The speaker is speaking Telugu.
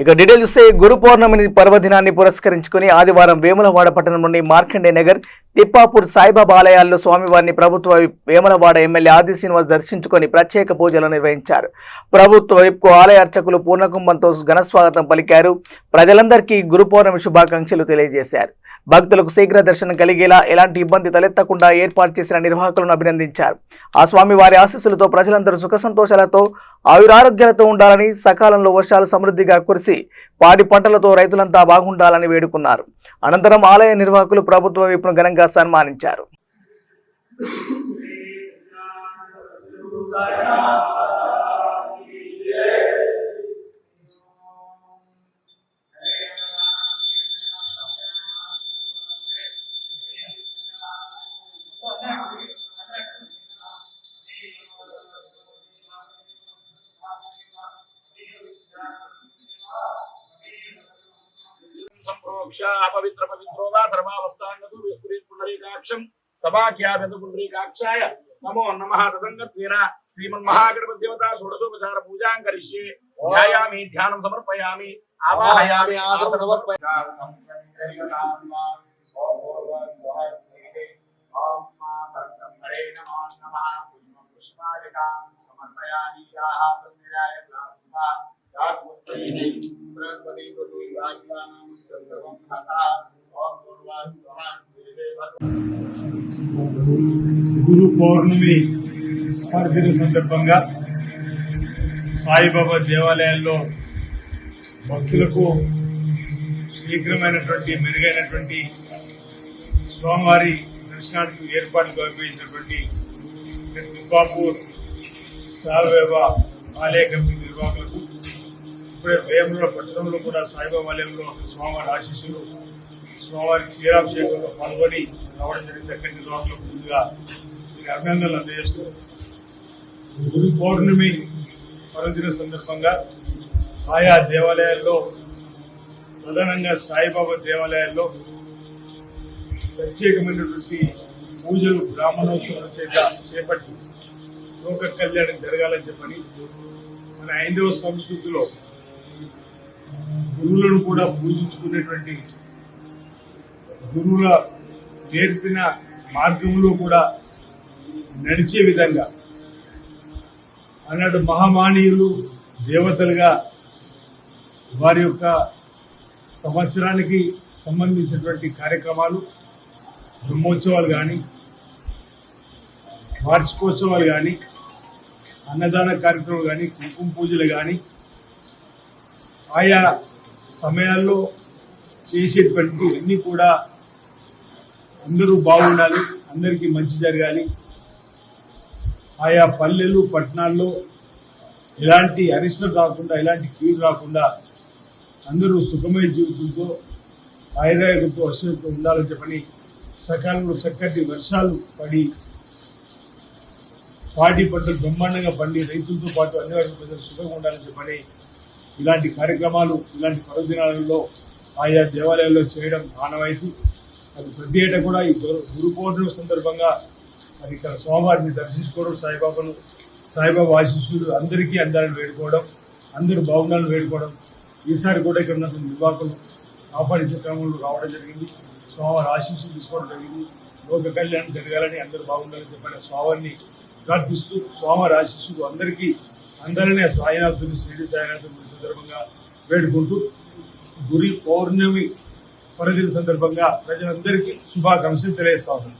ఇక డీటెయిల్ చూస్తే గురు పౌర్ణమిని పర్వదినాన్ని పురస్కరించుకుని ఆదివారం వేములవాడ పట్టణం నుండి మార్కండే నగర్ తిప్పాపూర్ సాయిబాబా ఆలయాల్లో స్వామివారిని ప్రభుత్వ వేములవాడ ఎమ్మెల్యే ఆది శ్రీనివాస్ దర్శించుకొని ప్రత్యేక పూజలు నిర్వహించారు. ప్రభుత్వ వైపు ఆలయ అర్చకులు పూర్ణకుంభంతో ఘనస్వాగతం పలికారు. ప్రజలందరికీ గురు పౌర్ణమి శుభాకాంక్షలు తెలియజేశారు. భక్తులకు శీఘ్ర దర్శనం కలిగేలా ఎలాంటి ఇబ్బంది తలెత్తకుండా ఏర్పాటు చేసిన నిర్వాహకులను అభినందించారు. ఆ స్వామివారి ఆశీస్సులతో ప్రజలందరూ సుఖ సంతోషాలతో ఆయురారోగ్యాలతో ఉండాలని, సకాలంలో వర్షాలు సమృద్ధిగా కురిసి పాడి పంటలతో రైతులంతా బాగుండాలని వేడుకున్నారు. అనంతరం ఆలయ నిర్వాహకులు ప్రభుత్వ వైపును ఘనంగా సన్మానించారు. पवित्र पवित्रोवा सर्वावस्थांगतु विस्फुरित पुंडरीकाक्षं सभाख्यातु पुंडरीकाक्षाय नमो नमः तदंगत्वेन श्रीमन्महागणपति देवता षोडशोपचार पूजां करिष्ये ध्यायामि ध्यानं समर्पयामि आवाहयामि ओम हरे नमो नमः पुष्पादिकां समर्पयामि याः तन्निराय प्राप्ता గురు పౌర్ణమి పర్వదిన సందర్భంగా సాయిబాబా దేవాలయాల్లో భక్తులకు శీఘ్రమైనటువంటి మెరుగైనటువంటి స్వామివారి దర్శనానికి ఏర్పాట్లు కల్పించినటువంటి తిప్పాపూర్ సాయిబాబా ఆలయ కమిటీ నిర్వాహకులకు, ఇప్పుడే వేముల పట్టణంలో కూడా సాయిబాబా ఆలయంలో స్వామివారి ఆశీస్సులు, స్వామివారి క్షీరాభిషేకంలో పాల్గొని రావడం జరిగింది. అక్కడి నిర్వాహకులకు ముందుగా అభినందనలు అందజేస్తూ, గురు పౌర్ణమి పర్వదిన సందర్భంగా ఆయా దేవాలయాల్లో, ప్రధానంగా సాయిబాబా దేవాలయాల్లో ప్రత్యేకమైనటువంటి పూజలు బ్రాహ్మణోత్సవం చేత చేపట్టి లోక కళ్యాణం జరగాలని చెప్పని మన హైందవ సంస్కృతిలో గురువులను కూడా పూజించుకునేటువంటి, గురువుల నేర్పిన మార్గంలో కూడా నడిచే విధంగా అన్నాడు మహామానీయులు దేవతలుగా వారి యొక్క సంవత్సరానికి సంబంధించినటువంటి కార్యక్రమాలు, బ్రహ్మోత్సవాలు కానీ, వార్షికోత్సవాలు కానీ, అన్నదాన కార్యక్రమాలు కానీ, కుంకుమ పూజలు కానీ, ఆయా సమయాల్లో చేసేటువంటి అన్నీ కూడా అందరూ బాగుండాలి, అందరికీ మంచి జరగాలి, ఆయా పల్లెలు పట్టణాల్లో ఎలాంటి అరిష్టం రాకుండా, ఎలాంటి కీడు రాకుండా అందరూ సుఖమయ జీవితంతో ఆయుర్వేదంతో అశ్వతో ఉండాలని చెప్పని సకాలంలో చక్కటి వర్షాలు పడి పాడి పంటలు బ్రహ్మాండంగా పండి రైతులతో పాటు అన్ని వర్గాల ప్రజలు సుఖంగా ఉండాలని చెప్పని ఇలాంటి కార్యక్రమాలు, ఇలాంటి పర్వదినాలలో ఆయా దేవాలయాల్లో చేయడం ఆనవాయితీ. అది ప్రతి ఏటా కూడా ఈ గురు పౌర్ణమి సందర్భంగా మరి ఇక్కడ స్వామివారిని దర్శించుకోవడం, సాయిబాబా ఆశీస్సులు అందరికీ అందాలని వేడుకోవడం, అందరూ బాగుండాలని వేడుకోవడం. ఈసారి కూడా ఇక్కడ ఉన్న నిర్వాహకులు ఆహ్వానించే క్రమంలో రావడం జరిగింది. స్వామివారి ఆశీస్సులు తీసుకోవడం జరిగింది. లోక కళ్యాణం జరగాలని, అందరూ బాగుండాలని చెప్పిన స్వామివారిని ప్రార్థిస్తూ స్వామివారి ఆశీస్సులు అందరికీ అందరినీ సాయినాథుని, షిరిడి సాయినాథుని సందర్భంగా వేడుకుంటూ గురి పౌర్ణమి పర్వదిన సందర్భంగా ప్రజలందరికీ శుభాకాంక్షలు తెలియజేస్తా ఉన్నాను.